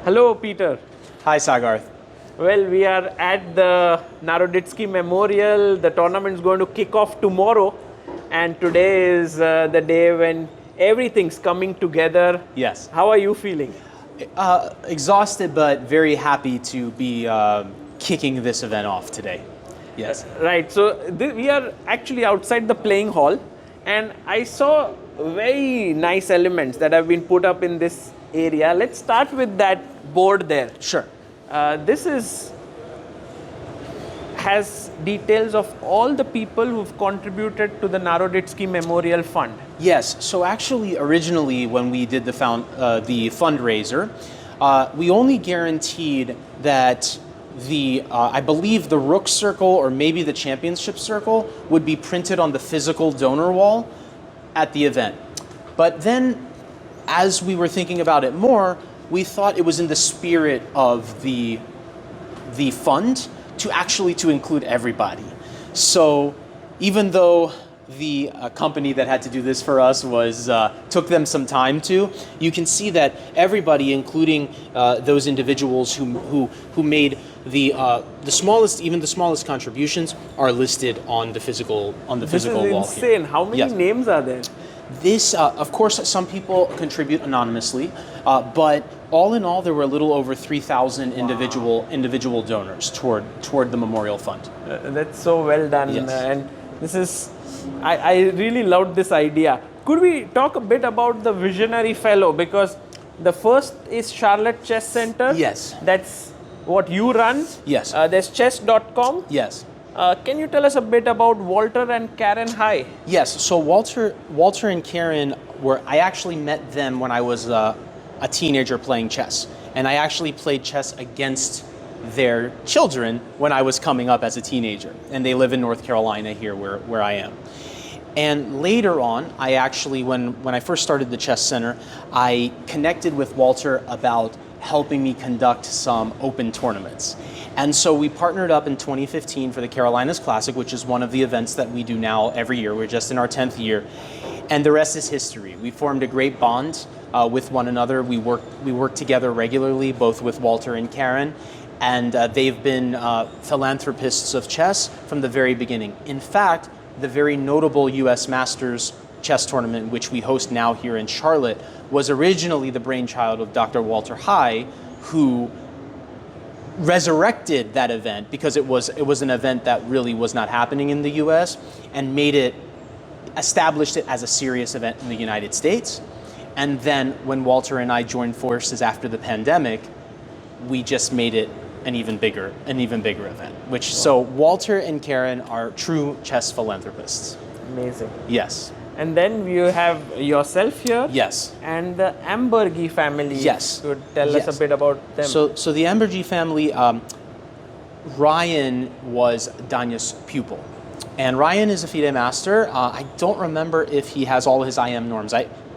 Hello, Peter. Hi, Sagarth. Well, we are at the Naroditsky Memorial. The tournament is going to kick off tomorrow, and today is the day when everything's coming together. Yes. How are you feeling? Exhausted, but very happy to be kicking this event off today. Yes. Right. So we are actually outside the playing hall, and I saw very nice elements that have been put up in this area. Let's start with that board there. Sure. This has details of all the people who've contributed to the Naroditsky Memorial Fund. Yes. So actually, originally, when we did the fundraiser, we only guaranteed that I believe the Rook Circle or maybe the Championship Circle would be printed on the physical donor wall at the event. But then, as we were thinking about it more, we thought it was in the spirit of the fund to include everybody. So even though the company that had to do this for us took them some time to, you can see that everybody, including those individuals who made the smallest contributions, are listed on the physical wall. This is insane. How many names are there? This, of course, some people contribute anonymously, but all in all, there were a little over 3,000 individual donors toward the Memorial Fund. That's so well done, yes. And this is, I really loved this idea. Could we talk a bit about the Visionary Fellow, because the first is Charlotte Chess Center. Yes. That's what you run. Yes. There's chess.com. Yes. Can you tell us a bit about Walter and Karen High? Yes, so Walter and Karen I actually met them when I was a teenager playing chess. And I actually played chess against their children when I was coming up as a teenager. And they live in North Carolina here where I am. And later on, I actually, when I first started the Chess Center, I connected with Walter about helping me conduct some open tournaments. And so we partnered up in 2015 for the Carolinas Classic, which is one of the events that we do now every year. We're just in our 10th year. And the rest is history. We formed a great bond with one another. We work together regularly, both with Walter and Karen. And they've been philanthropists of chess from the very beginning. In fact, the very notable US Masters chess tournament, which we host now here in Charlotte, was originally the brainchild of Dr. Walter High, who resurrected that event because it was an event that really was not happening in the US, and established it as a serious event in the United States. And then when Walter and I joined forces after the pandemic, we just made it an even bigger event. So Walter and Karen are true chess philanthropists. Amazing. Yes. And then you have yourself here. Yes. And the Ambergy family. Yes. Could tell us a bit about them. So the Ambergy family, Ryan was Danya's pupil. And Ryan is a FIDE master. I don't remember if he has all his IM norms.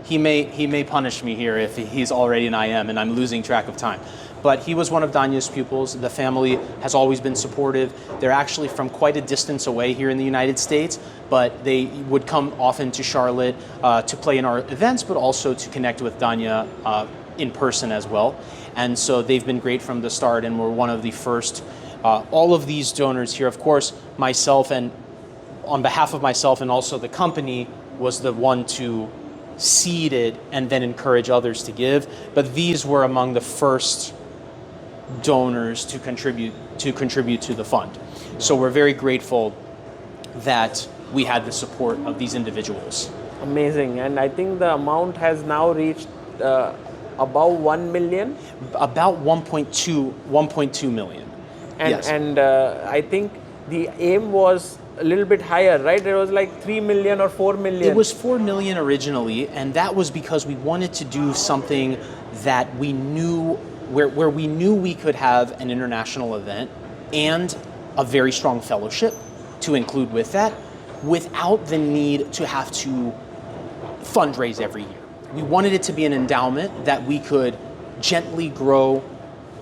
He may punish me here if he's already an IM and I'm losing track of time. But he was one of Danya's pupils. The family has always been supportive. They're actually from quite a distance away here in the United States, but they would come often to Charlotte to play in our events, but also to connect with Danya in person as well. And so they've been great from the start, and we're one of the first. All of these donors here, of course, myself, and on behalf of myself and also the company, was the one to seed it and then encourage others to give. But these were among the first donors to contribute to the fund. So we're very grateful that we had the support of these individuals. Amazing. And I think the amount has now reached above 1 million? About 1.2 million. And, yes. And I think the aim was a little bit higher, right? It was like 3 million or 4 million. It was 4 million originally, and that was because we wanted to do something that we knew where we knew we could have an international event and a very strong fellowship to include with that, without the need to have to fundraise every year. We wanted it to be an endowment that we could gently grow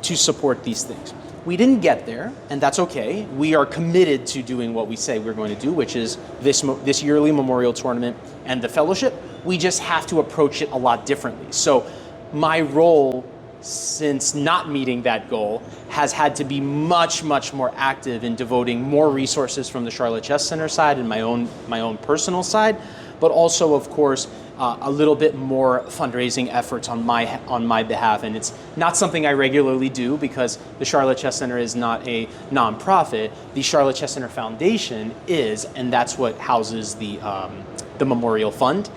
to support these things. We didn't get there, and that's okay. We are committed to doing what we say we're going to do, which is this yearly memorial tournament and the fellowship. We just have to approach it a lot differently. So my role since not meeting that goal, has had to be much, much more active in devoting more resources from the Charlotte Chess Center side and my own personal side, but also, of course, a little bit more fundraising efforts on my behalf. And it's not something I regularly do because the Charlotte Chess Center is not a nonprofit. The Charlotte Chess Center Foundation is, and that's what houses the Memorial Fund.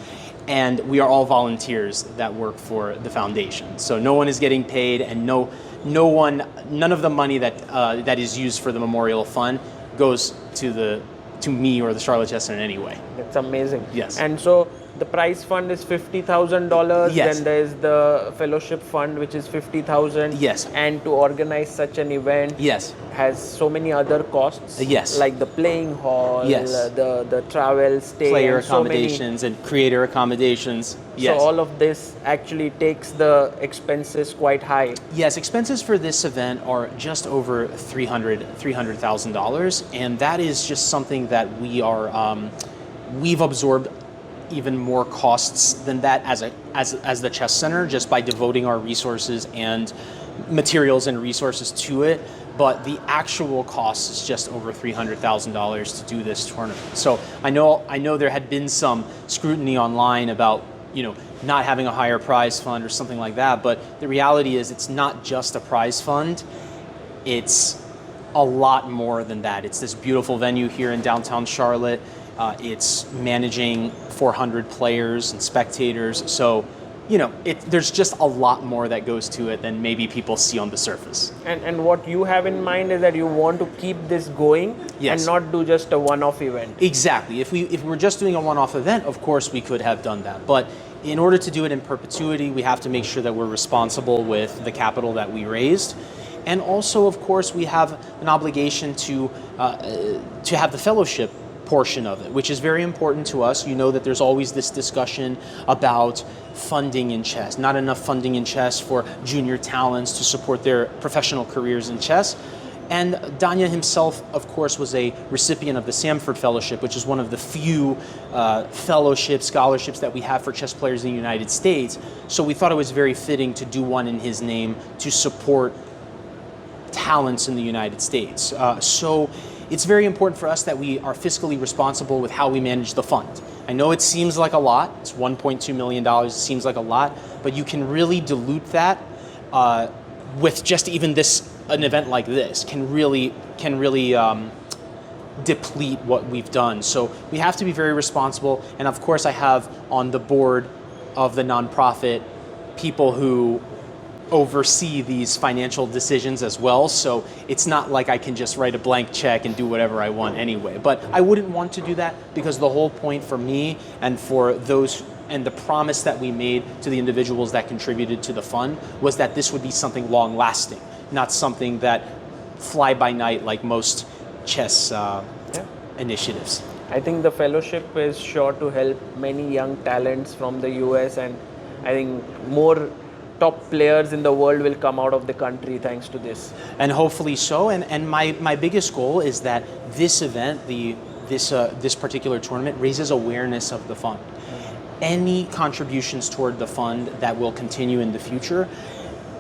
And we are all volunteers that work for the foundation. So no one is getting paid, and none of the money that is used for the Memorial Fund goes to me or the Charlotte Chess Center in any way. That's amazing. Yes. And so the prize fund is $50,000. Yes. Then there's the fellowship fund, which is $50,000. Yes. And to organize such an event, Yes. has so many other costs. Yes. Like the playing hall, Yes. the travel, stay, Player and so many. accommodations and creator accommodations. Yes. So all of this actually takes the expenses quite high. Yes, expenses for this event are just over $300,000, and that is just something that we've absorbed even more costs than that as the Chess Center, just by devoting our resources and materials and resources to it. But the actual cost is just over $300,000 to do this tournament. So I know there had been some scrutiny online about, not having a higher prize fund or something like that, but the reality is it's not just a prize fund. It's a lot more than that. It's this beautiful venue here in downtown Charlotte. It's managing 400 players and spectators. So, there's just a lot more that goes to it than maybe people see on the surface. And what you have in mind is that you want to keep this going. Yes. And not do just a one-off event. Exactly. If we were just doing a one-off event, of course we could have done that. But in order to do it in perpetuity, we have to make sure that we're responsible with the capital that we raised. And also, of course, we have an obligation to have the fellowship portion of it, which is very important to us. You know that there's always this discussion about funding in chess, not enough funding in chess for junior talents to support their professional careers in chess. And Danya himself, of course, was a recipient of the Samford Fellowship, which is one of the few fellowships, scholarships that we have for chess players in the United States. So we thought it was very fitting to do one in his name to support talents in the United States. So it's very important for us that we are fiscally responsible with how we manage the fund. I know it seems like a lot. It's $1.2 million. It seems like a lot, but you can really dilute that with just even an event like this can really deplete what we've done. So we have to be very responsible. And of course, I have on the board of the nonprofit people who oversee these financial decisions as well. So it's not like I can just write a blank check and do whatever I want anyway. But I wouldn't want to do that because the whole point for me and for those and the promise that we made to the individuals that contributed to the fund was that this would be something long lasting, not something that fly by night like most chess initiatives. I think the fellowship is sure to help many young talents from the US, and I think more top players in the world will come out of the country thanks to this. And hopefully so. And my biggest goal is that this event, this particular tournament, raises awareness of the fund. Any contributions toward the fund that will continue in the future,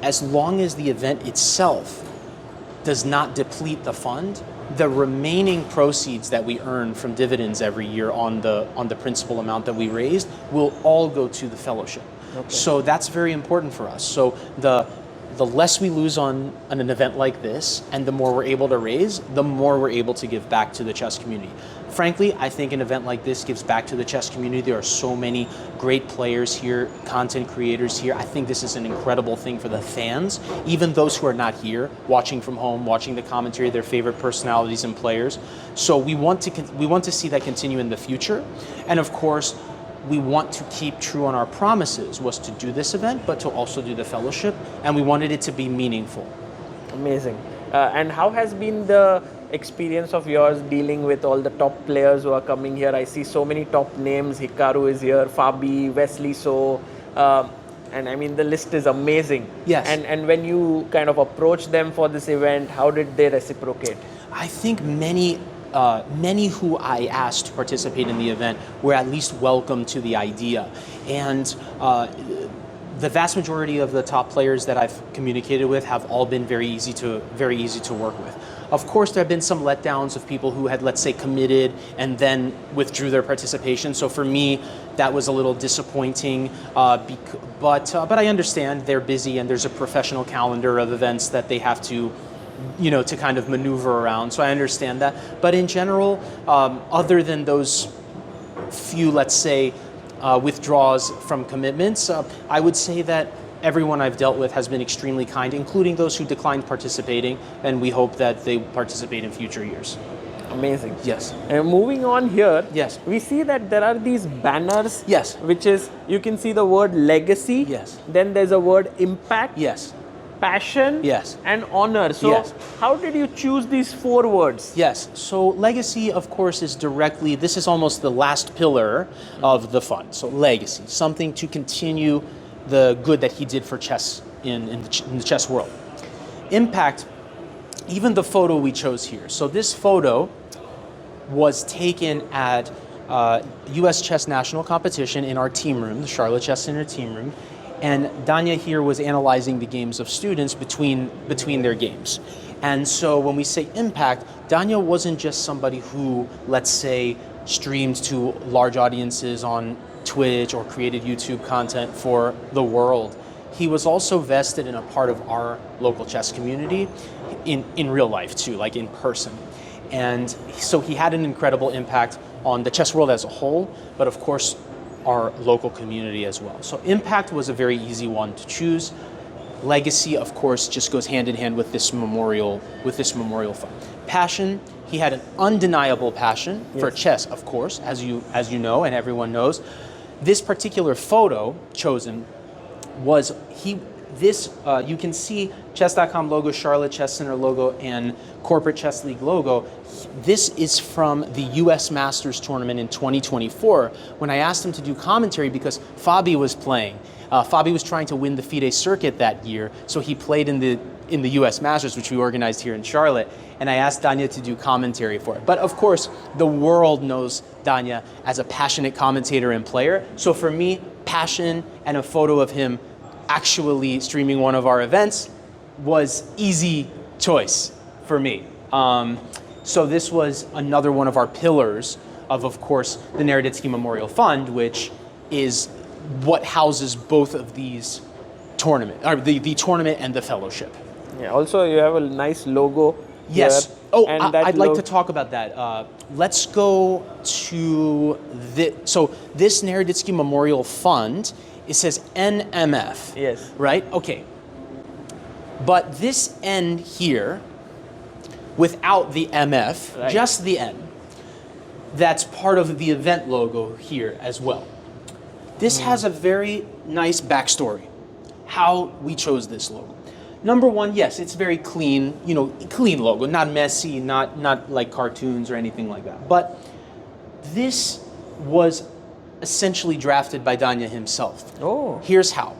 as long as the event itself does not deplete the fund, the remaining proceeds that we earn from dividends every year on the principal amount that we raised will all go to the fellowship. Okay. So that's very important for us. So the less we lose on an event like this and the more we're able to raise, the more we're able to give back to the chess community. Frankly, I think an event like this gives back to the chess community. There are so many great players here, content creators here. I think this is an incredible thing for the fans, even those who are not here, watching from home, watching the commentary, their favorite personalities and players. So we want to see that continue in the future. And of course, we want to keep true on our promises, was to do this event, but to also do the fellowship, and we wanted it to be meaningful. Amazing. And how has been the experience of yours dealing with all the top players who are coming here? I see so many top names. Hikaru is here, Fabi, Wesley So, and I mean the list is amazing. Yes. And when you kind of approach them for this event, how did they reciprocate? I think many who I asked to participate in the event were at least welcome to the idea. And the vast majority of the top players that I've communicated with have all been very easy to work with. Of course, there have been some letdowns of people who had, let's say, committed and then withdrew their participation. So for me, that was a little disappointing. But I understand they're busy and there's a professional calendar of events that they have to, to kind of maneuver around. So I understand that. But in general, other than those few, let's say, withdraws from commitments, I would say that everyone I've dealt with has been extremely kind, including those who declined participating, and we hope that they participate in future years. Amazing. Yes. And moving on here, Yes. we see that there are these banners, Yes. which is, you can see the word legacy, Yes. then there's a word impact, Yes. passion, Yes. and honor. So Yes. how did you choose these 4 words? Yes. So legacy, of course, is directly, this is almost the last pillar of the fund. So legacy, something to continue the good that he did for chess in the chess world. Impact, even the photo we chose here. So this photo was taken at US Chess National Competition in our team room, the Charlotte Chess Center team room. And Danya here was analyzing the games of students between their games. And so when we say impact, Danya wasn't just somebody who, let's say, streamed to large audiences on Twitch or created YouTube content for the world. He was also vested in a part of our local chess community in real life too, like in person. And so he had an incredible impact on the chess world as a whole, but of course our local community as well. So impact was a very easy one to choose. Legacy, of course, just goes hand in hand with this memorial fund. Passion, he had an undeniable passion for chess, of course, as you know and everyone knows. This particular photo chosen was you can see chess.com logo, Charlotte Chess Center logo, and Corporate Chess League logo. This is from the US Masters tournament in 2024 when I asked him to do commentary because Fabi was playing. Fabi was trying to win the FIDE circuit that year, so he played in the US Masters, which we organized here in Charlotte, and I asked Danya to do commentary for it. But of course, the world knows Danya as a passionate commentator and player, so for me, passion and a photo of him actually streaming one of our events was easy choice for me. So this was another one of our pillars of course, the Naroditsky Memorial Fund, which is what houses both of these tournament, or the tournament and the fellowship. Yeah. Also, you have a nice logo. Yes. Here, Oh, and I'd like to talk about that. Let's go to so this Naroditsky Memorial Fund, it says NMF. Yes. Right? Okay. But this N here, without the MF, right, just the N, that's part of the event logo here as well. This has a very nice backstory, how we chose this logo. Number one, yes, it's very clean, clean logo, not messy, not like cartoons or anything like that. But this was essentially drafted by Danya himself. Oh. Here's how.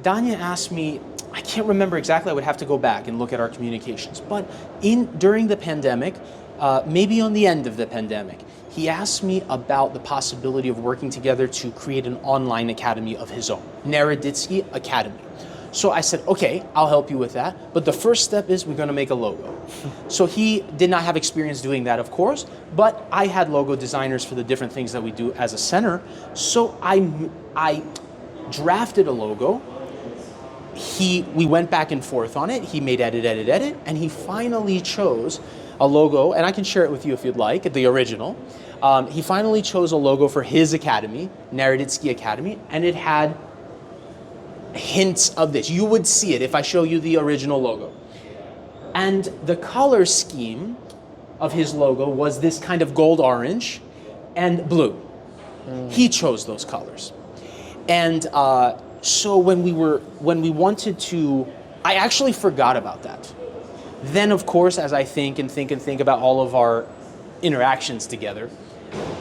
Danya asked me, I can't remember exactly, I would have to go back and look at our communications, but during the pandemic, maybe on the end of the pandemic, he asked me about the possibility of working together to create an online academy of his own, Naroditsky Academy. So I said, okay, I'll help you with that. But the first step is we're going to make a logo. So he did not have experience doing that, of course, but I had logo designers for the different things that we do as a center. So I drafted a logo. We went back and forth on it. He made edit, and he finally chose a logo, and I can share it with you if you'd like, the original. He finally chose a logo for his academy, Naroditsky Academy, and it had hints of this. You would see it if I show you the original logo. And the color scheme of his logo was this kind of gold orange and blue. He chose those colors. And so when we wanted to, I actually forgot about that. Then of course, as I think about all of our interactions together,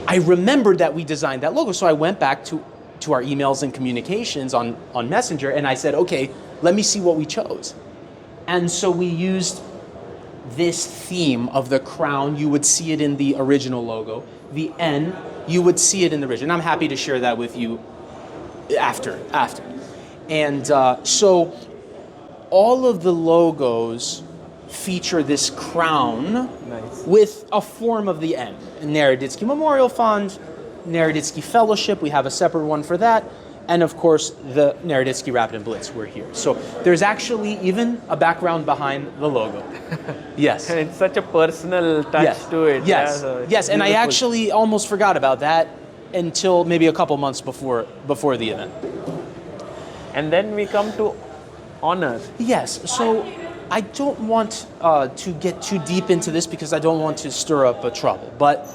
I remembered that we designed that logo. So I went back to our emails and communications on Messenger, and I said, okay, let me see what we chose. And so we used this theme of the crown. You would see it in the original logo. The N, you would see it in the original. I'm happy to share that with you after. And so all of the logos feature this crown Nice. with a form of the N. Naroditsky Memorial Fund, Naroditsky Fellowship, we have a separate one for that, and of course the Naroditsky Rapid and Blitz, we're here. So there's actually even a background behind the logo. Yes. And it's such a personal touch Yes. to it. Yes. Yeah, so it's Yes, and I beautiful. actually almost forgot about that until maybe a couple months before the event. And then we come to honor. Yes, so I don't want to get too deep into this because I don't want to stir up a trouble, but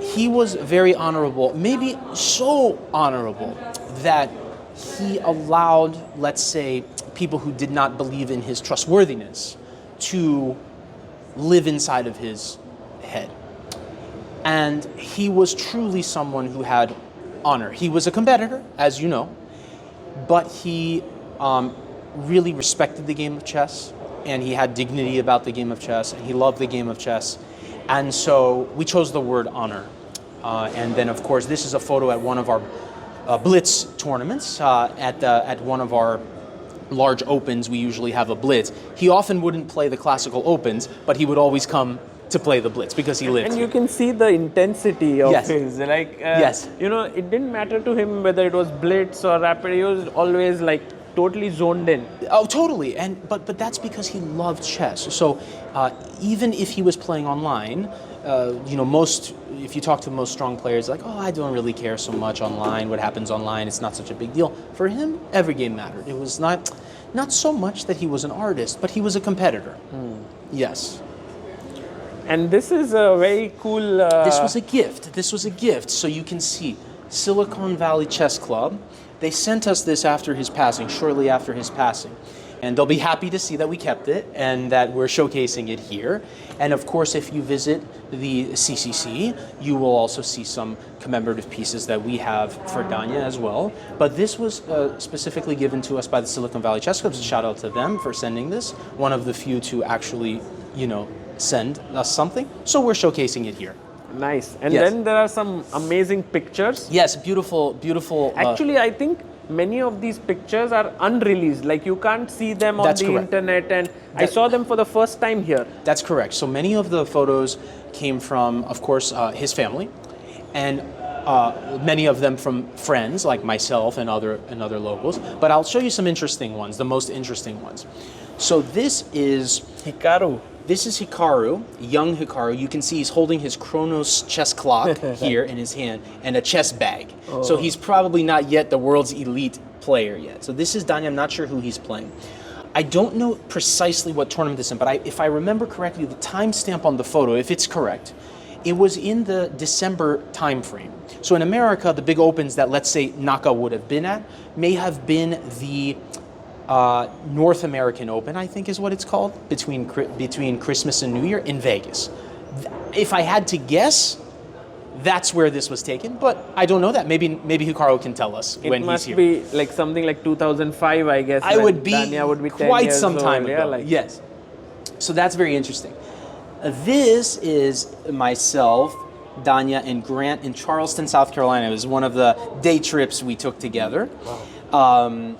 he was very honorable, maybe so honorable that he allowed, let's say, people who did not believe in his trustworthiness to live inside of his head. And he was truly someone who had honor. He was a competitor, as you know, but he really respected the game of chess, and he had dignity about the game of chess, and he loved the game of chess. And so we chose the word honor. And then, of course, this is a photo at one of our Blitz tournaments. At one of our large opens, we usually have a Blitz. He often wouldn't play the classical opens, but he would always come to play the Blitz because he lived. And you can see the intensity of Yes. his. Like, Yes. you know, it didn't matter to him whether it was blitz or rapid. He was always like totally zoned in. Oh, totally. And but that's because he loved chess. So even if he was playing online, you know, if you talk to most strong players, like, oh, I don't really care so much online. What happens online, it's not such a big deal. For him, every game mattered. It was not so much that he was an artist, but he was a competitor. Yes. And this is a very cool. This was a gift. This was a gift. So you can see Silicon Valley Chess Club. They sent us this after his passing, shortly after his passing. And they'll be happy to see that we kept it and that we're showcasing it here. And of course, if you visit the CCC, you will also see some commemorative pieces that we have for Danya as well. But this was specifically given to us by the Silicon Valley Chess Club. So shout out to them for sending this. One of the few to actually, you know, send us something. So we're showcasing it here. Nice. And Yes. then there are some amazing pictures. Yes, beautiful, beautiful. Actually, I think many of these pictures are unreleased. Like you can't see them on That's the correct. internet. And I saw them for the first time here. That's correct. So many of the photos came from, of course, his family, and many of them from friends like myself and other locals. But I'll show you some interesting ones, the most interesting ones. So this is Hikaru. Hikaru, young Hikaru. You can see he's holding his Chronos chess clock here in his hand and a chess bag. So he's probably not yet the world's elite player yet. So this is Danya. I'm not sure who he's playing. I don't know precisely what tournament this is in, but if I remember correctly, the timestamp on the photo, if it's correct, it was in the December time frame. So in America, the big opens that, let's say, Naka would have been at may have been the North American Open, I think is what it's called, between Christmas and New Year in Vegas. If I had to guess, that's where this was taken, but I don't know that. Maybe Hikaru can tell us It when he's must here. be like something like 2005, I guess. I when would be Danya would be 10 quite years some time old. ago. Yeah, like, Yes. So that's very interesting. This is myself, Danya, and Grant in Charleston, South Carolina. It was one of the day trips we took together. Wow.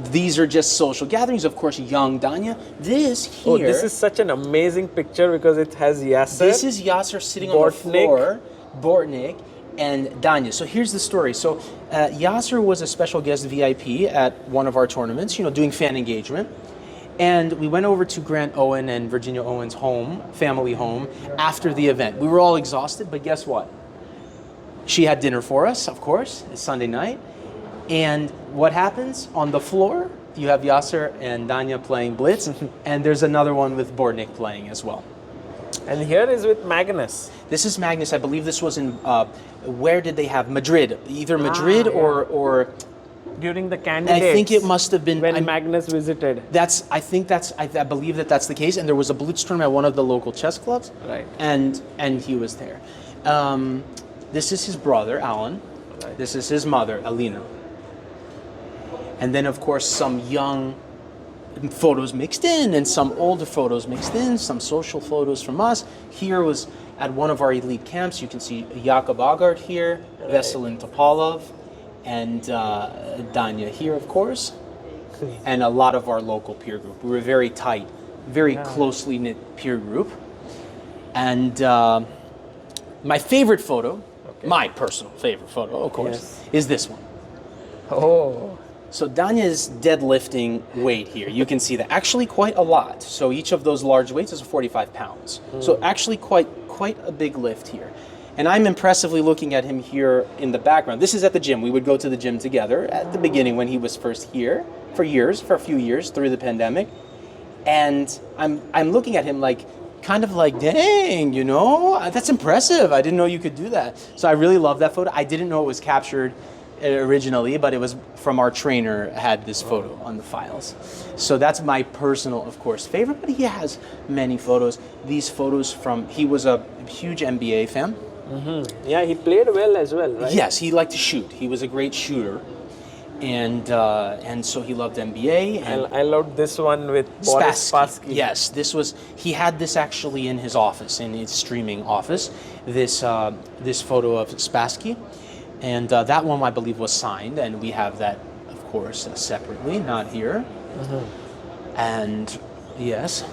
These are just social gatherings, of course, young Danya. This here... Oh, this is such an amazing picture because it has Yasser. This is Yasser sitting on the Bortnik. floor, Bortnik, and Danya. So here's the story. So Yasser was a special guest VIP at one of our tournaments, you know, doing fan engagement. And we went over to Grant Owen and Virginia Owen's home, family home, after the event. We were all exhausted, but guess what? She had dinner for us, of course. It's Sunday night. And what happens? On the floor, you have Yasser and Danya playing Blitz, and there's another one with Bortnik playing as well. And here is with Magnus. This is Magnus. I believe this was in, where did they have? Madrid. Either Madrid yeah. or During the candidates. I think it must have been when Magnus visited. I believe that's the case. And there was a Blitz tournament at one of the local chess clubs. Right. And he was there. This is his brother, Alan. Right. This is his mother, Alina. And then, of course, some young photos mixed in and some older photos mixed in, some social photos from us. Here was at one of our elite camps. You can see Jakub Agard here, Right. Veselin Topalov, and Danya here, of course, and a lot of our local peer group. We were very tight, very closely knit peer group. And my favorite photo, my personal favorite photo, of course, is this one. Oh. So Danya's deadlifting weight here, you can see that actually quite a lot. So each of those large weights is 45 pounds. So actually quite a big lift here. And I'm impressively looking at him here in the background. This is at the gym. We would go to the gym together at the beginning when he was first here for a few years through the pandemic. And I'm looking at him like, kind of like, dang, you know, that's impressive. I didn't know you could do that. So I really love that photo. I didn't know it was captured originally, but it was from our trainer had this photo on the files. So that's my personal, of course, favorite, but he has many photos. These photos he was a huge NBA fan. Mm-hmm. Yeah, he played well as well, right? Yes, he liked to shoot. He was a great shooter. And so he loved NBA. And I loved this one with Boris Spassky. Yes, he had this actually in his office, in his streaming office, this photo of Spassky. And that one, I believe, was signed, and we have that, of course, separately, not here. Mm-hmm. And yes,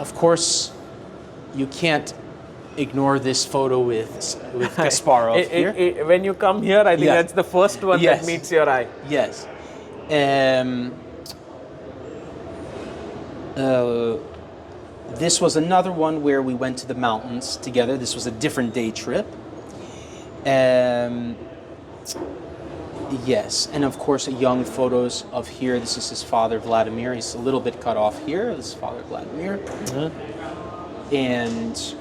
of course, you can't ignore this photo with Kasparov here. When you come here, I think that's the first one that meets your eye. Yes. This was another one where we went to the mountains together. This was a different day trip. Yes, and of course, young photos of here. This is his father, Vladimir. He's a little bit cut off here. This is father, Vladimir. Mm-hmm. And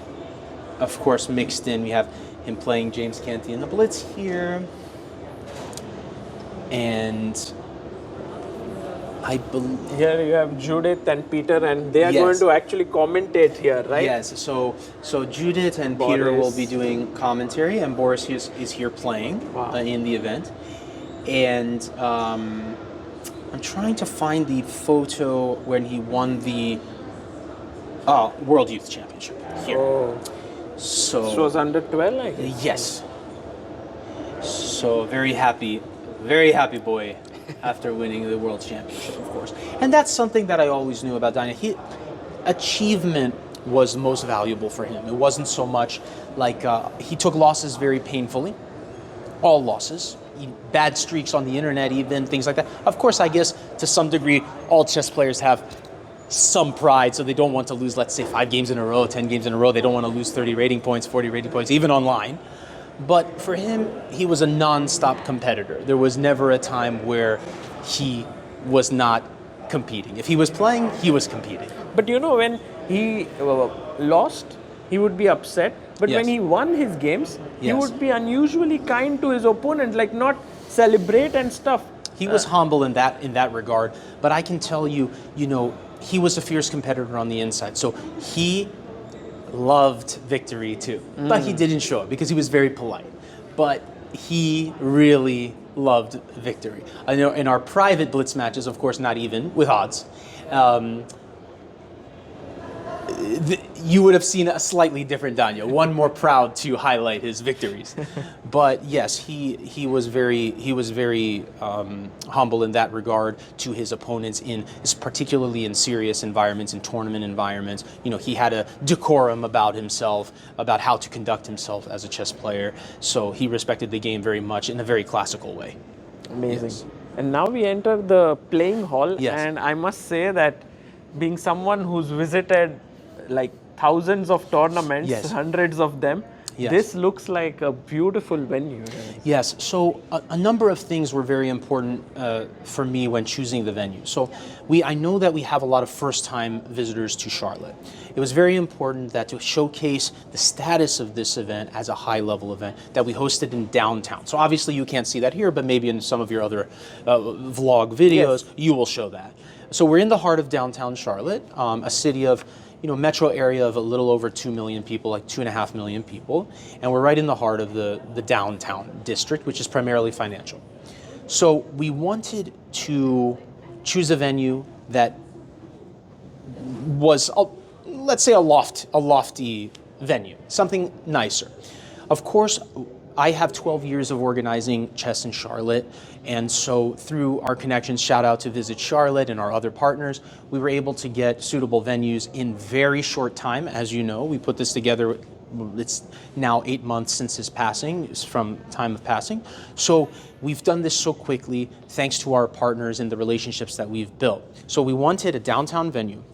of course, mixed in, we have him playing James Canty in the Blitz here. And I believe here you have Judith and Peter, and they are going to actually commentate here, right? Yes. So Judith and Boris. Peter will be doing commentary, and Boris is here playing in the event. And I'm trying to find the photo when he won the World Youth Championship here. Oh. So it was under 12, I guess. Yes. So very happy boy. After winning the World Championship, of course. And that's something that I always knew about Danya. Achievement was most valuable for him. It wasn't so much like he took losses very painfully. All losses. Bad streaks on the internet even, things like that. Of course, I guess to some degree, all chess players have some pride, so they don't want to lose, let's say, 5 games in a row, 10 games in a row. They don't want to lose 30 rating points, 40 rating points, even online. But for him, he was a non-stop competitor. There was never a time where he was not competing. If he was playing, he was competing. But you know, when he lost, he would be upset. But when he won his games, he would be unusually kind to his opponent, like not celebrate and stuff. He was humble in that regard. But I can tell you, he was a fierce competitor on the inside. So he loved victory too, but he didn't show it because he was very polite. But he really loved victory. I know in our private blitz matches, of course, not even with odds, you would have seen a slightly different Danya, one more proud to highlight his victories. But yes, he was very humble in that regard to his opponents, particularly in serious environments, in tournament environments. He had a decorum about himself, about how to conduct himself as a chess player. So he respected the game very much in a very classical way. Amazing. Yes. And now we enter the playing hall, yes. And I must say that being someone who's visited like thousands of tournaments, yes. Hundreds of them, yes. This looks like a beautiful venue. Yes, so a number of things were very important for me when choosing the venue. So I know that we have a lot of first-time visitors to Charlotte. It was very important that to showcase the status of this event as a high-level event, that we hosted in downtown. So obviously you can't see that here, but maybe in some of your other vlog videos, yes. You will show that. So we're in the heart of downtown Charlotte, a city of metro area of a little over 2 million people, like 2.5 million people. And we're right in the heart of the downtown district, which is primarily financial. So we wanted to choose a venue that was, let's say, a lofty venue, something nicer. Of course, I have 12 years of organizing chess in Charlotte, and so through our connections, shout out to Visit Charlotte and our other partners, we were able to get suitable venues in very short time. As you know, we put this together, it's now 8 months since his passing, it's from time of passing. So we've done this so quickly thanks to our partners and the relationships that we've built. So we wanted a downtown venue.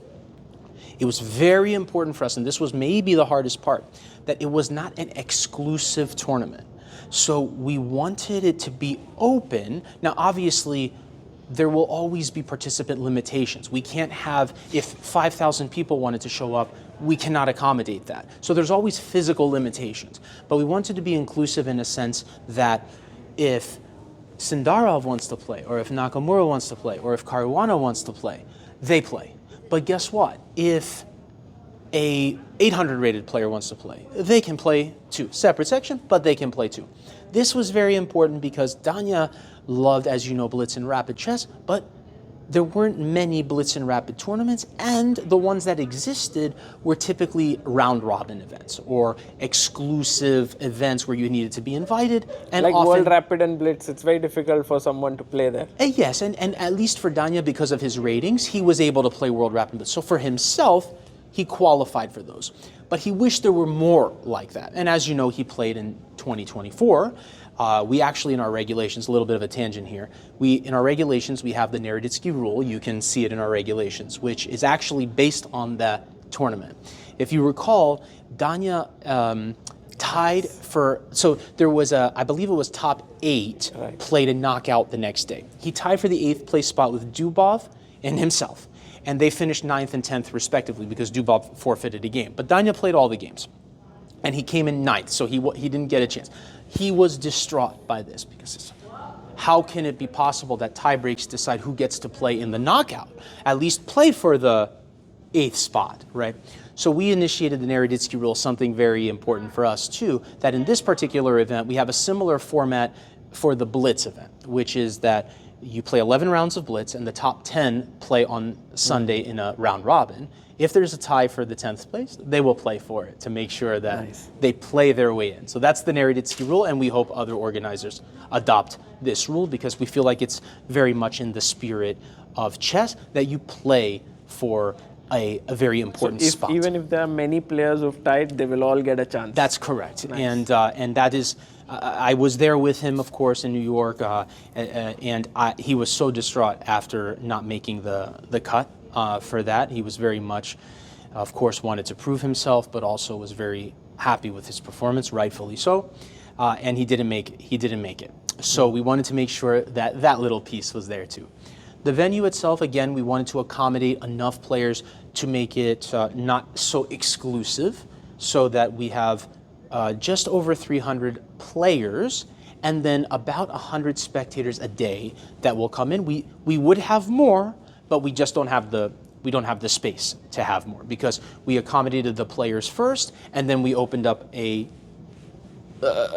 It was very important for us, and this was maybe the hardest part, that it was not an exclusive tournament. So we wanted it to be open. Now, obviously, there will always be participant limitations. We can't have, if 5,000 people wanted to show up, we cannot accommodate that. So there's always physical limitations. But we wanted to be inclusive in a sense that if Sindarov wants to play, or if Nakamura wants to play, or if Caruana wants to play, they play. But guess what? If a 800 rated player wants to play, they can play too. Separate section, but they can play too. This was very important because Danya loved, as you know, Blitz and Rapid chess, but there weren't many Blitz and Rapid tournaments, and the ones that existed were typically round-robin events or exclusive events where you needed to be invited. And like often, World Rapid and Blitz, it's very difficult for someone to play there. Yes, and at least for Danya, because of his ratings, he was able to play World Rapid and Blitz. So for himself, he qualified for those. But he wished there were more like that. And as you know, he played in 2024. We actually, in our regulations, a little bit of a tangent here, in our regulations, we have the Naroditsky rule. You can see it in our regulations, which is actually based on that tournament. If you recall, Danya tied for, so there was I believe it was top 8, right, played a knockout the next day. He tied for the 8th place spot with Dubov and himself. And they finished 9th and 10th respectively because Dubov forfeited a game. But Danya played all the games. And he came in 9th, so he didn't get a chance. He was distraught by this because how can it be possible that tie breaks decide who gets to play in the knockout? At least play for the 8th spot, right? So we initiated the Naroditsky rule, something very important for us too, that in this particular event, we have a similar format for the Blitz event, which is that you play 11 rounds of Blitz and the top 10 play on Sunday in a round robin. If there's a tie for the 10th place, they will play for it to make sure that they play their way in. So that's the Naroditsky rule, and we hope other organizers adopt this rule because we feel like it's very much in the spirit of chess that you play for a very important spot. Even if there are many players who've tied, they will all get a chance. That's correct. And that is, I was there with him, of course, in New York, and he was so distraught after not making the cut. For that, he was very much, of course, wanted to prove himself, but also was very happy with his performance, rightfully so. And he didn't make it. So we wanted to make sure that that little piece was there too. The venue itself, again, we wanted to accommodate enough players to make it not so exclusive, so that we have just over 300 players and then about 100 spectators a day that will come in. We would have more, but we just don't have the space to have more because we accommodated the players first, and then we opened up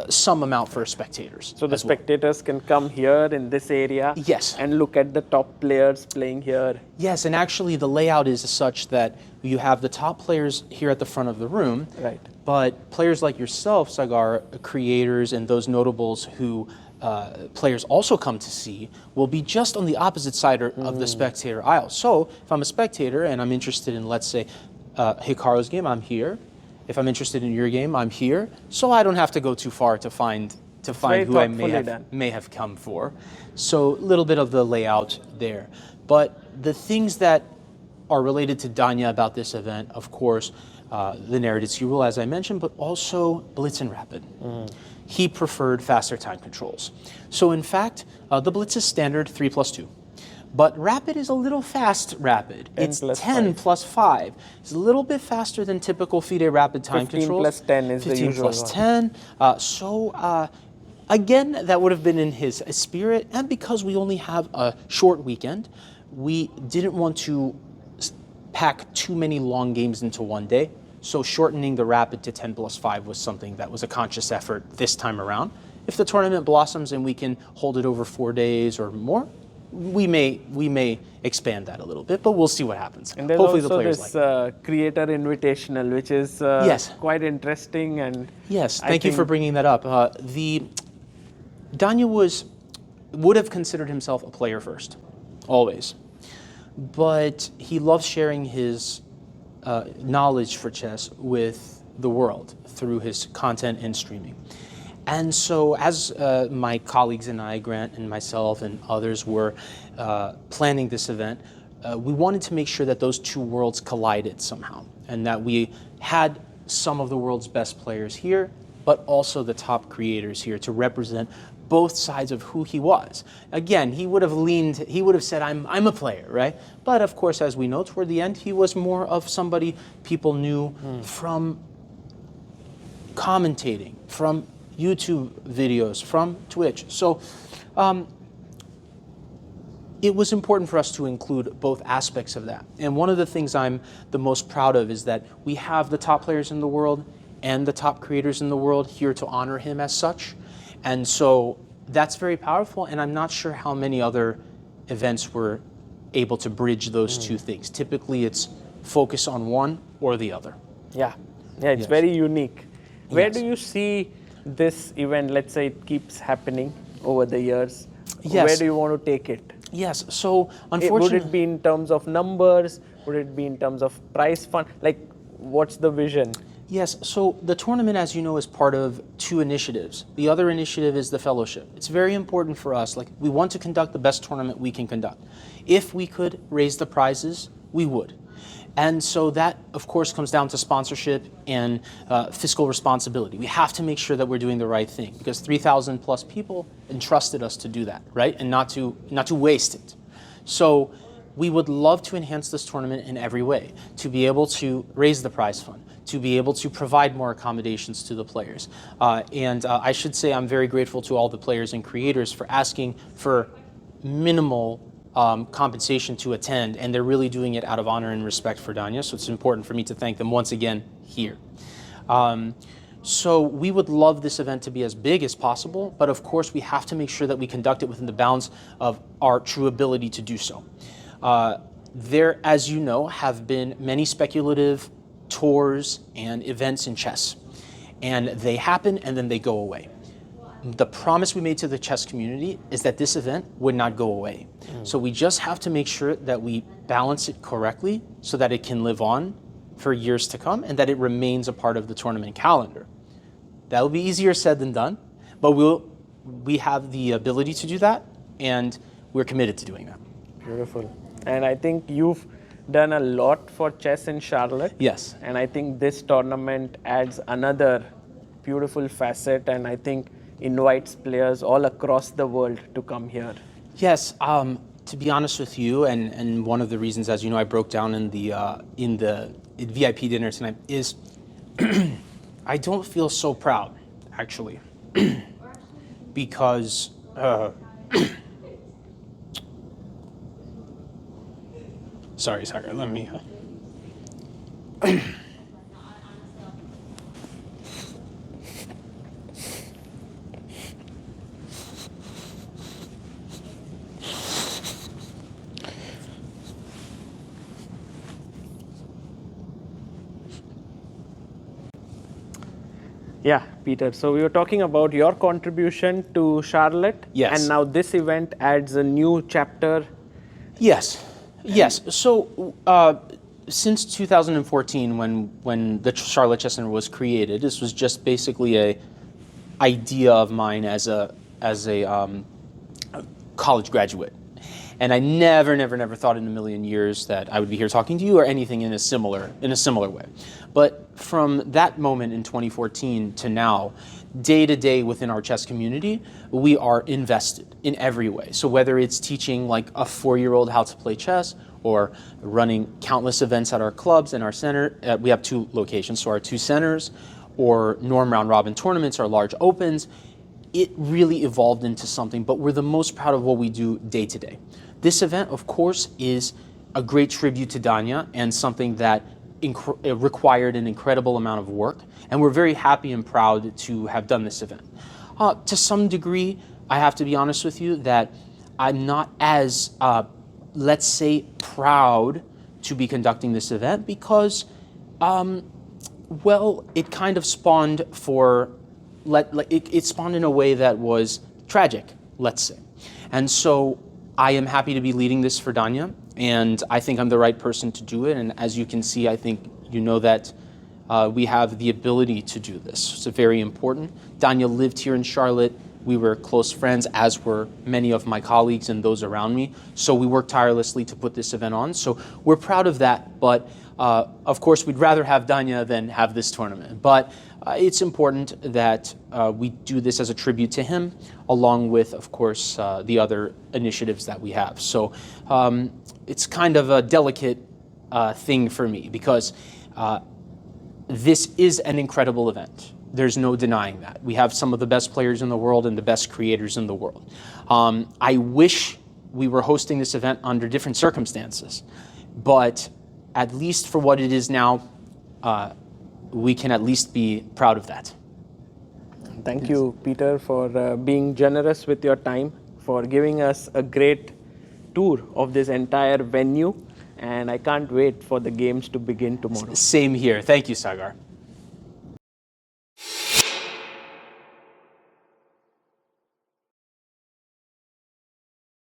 some amount for spectators. So the spectators can come here in this area, yes, and look at the top players playing here. Yes, and actually the layout is such that you have the top players here at the front of the room, right? But players like yourself, Sagar, creators, and those notables who players also come to see will be just on the opposite side of the spectator aisle. So if I'm a spectator and I'm interested in, let's say, Hikaru's game, I'm here. If I'm interested in your game, I'm here. So I don't have to go too far to find who I may have come for. So a little bit of the layout there. But the things that are related to Danya about this event, of course, the Naroditsky rule, as I mentioned, but also Blitz and Rapid. He preferred faster time controls. So in fact, the Blitz is standard 3+2. But Rapid is a little fast Rapid. It's 10 plus 5. It's a little bit faster than typical FIDE Rapid time 15 controls. plus 10 is the usual 15 plus 10. Again, that would have been in his spirit. And because we only have a short weekend, we didn't want to pack too many long games into one day. So shortening the Rapid to 10 plus 5 was something that was a conscious effort this time around. If the tournament blossoms and we can hold it over 4 days or more, we may expand that a little bit, but we'll see what happens. And there's Hopefully also the players this like it. creator invitational, which is Yes. quite interesting. And Yes, I thank you for think- bringing that up. Danya would have considered himself a player first, always. But he loves sharing his knowledge for chess with the world through his content and streaming. And so as my colleagues and I, Grant and myself and others, were planning this event, we wanted to make sure that those two worlds collided somehow, and that we had some of the world's best players here, but also the top creators here to represent both sides of who he was. Again, he would have said, I'm a player, right? But of course, as we know, toward the end, he was more of somebody people knew from commentating, from YouTube videos, from Twitch. So it was important for us to include both aspects of that. And one of the things I'm the most proud of is that we have the top players in the world and the top creators in the world here to honor him as such. And so that's very powerful, and I'm not sure how many other events were able to bridge those two things. Typically it's focus on one or the other. Yeah, it's Yes. very unique. Where Yes. do you see this event, let's say it keeps happening over the years, Yes. where do you want to take it? Yes, so Would unfortunately... it be in terms of numbers? Would it be in terms of prize fund? Like, what's the vision? Yes, so the tournament, as you know, is part of two initiatives. The other initiative is the fellowship. It's very important for us. Like, we want to conduct the best tournament we can conduct. If we could raise the prizes, we would. And so that, of course, comes down to sponsorship and fiscal responsibility. We have to make sure that we're doing the right thing, because 3,000 plus people entrusted us to do that, right? And not to waste it. So we would love to enhance this tournament in every way, to be able to raise the prize fund, to be able to provide more accommodations to the players. And I should say I'm very grateful to all the players and creators for asking for minimal compensation to attend, and they're really doing it out of honor and respect for Danya, so it's important for me to thank them once again here. So we would love this event to be as big as possible, but of course we have to make sure that we conduct it within the bounds of our true ability to do so. There, as you know, have been many speculative tours and events in chess, and they happen and then they go away. The promise we made to the chess community is that this event would not go away. So we just have to make sure that we balance it correctly so that it can live on for years to come and that it remains a part of the tournament calendar. That will be easier said than done, but we have the ability to do that, and we're committed to doing that. Beautiful. And I think you've done a lot for chess in Charlotte. Yes. And I think this tournament adds another beautiful facet, and I think invites players all across the world to come here. Yes, to be honest with you, and one of the reasons, as you know, I broke down in the VIP dinner tonight is I don't feel so proud, actually, because sorry, let me. Yeah, Peter. So we were talking about your contribution to Charlotte. Yes. And now this event adds a new chapter. Yes, yes. So since 2014, when the Charlotte Chess Center was created, this was just basically a idea of mine as a college graduate, and I never thought in a million years that I would be here talking to you or anything in a similar way. But from that moment in 2014 to now, day to day within our chess community, we are invested in every way. So whether it's teaching like a 4-year-old how to play chess, or running countless events at our clubs and our center, we have 2 locations, so our 2 centers, or norm round robin tournaments, our large opens, it really evolved into something, but we're the most proud of what we do day to day. This event, of course, is a great tribute to Danya and something that required an incredible amount of work, and we're very happy and proud to have done this event. To some degree, I have to be honest with you that I'm not as, let's say, proud to be conducting this event because, well, it kind of spawned it spawned in a way that was tragic, let's say. And so I am happy to be leading this for Danya, and I think I'm the right person to do it. And as you can see, I think you know that we have the ability to do this. It's very important. Danya lived here in Charlotte. We were close friends, as were many of my colleagues and those around me. So we worked tirelessly to put this event on. So we're proud of that. But of course, we'd rather have Danya than have this tournament. But it's important that we do this as a tribute to him, along with, of course, the other initiatives that we have. So it's kind of a delicate thing for me because this is an incredible event. There's no denying that. We have some of the best players in the world and the best creators in the world. I wish we were hosting this event under different circumstances, but at least for what it is now, we can at least be proud of that. Thank you, Peter, for being generous with your time, for giving us a great tour of this entire venue, and I can't wait for the games to begin tomorrow. Same here. Thank you, Sagar.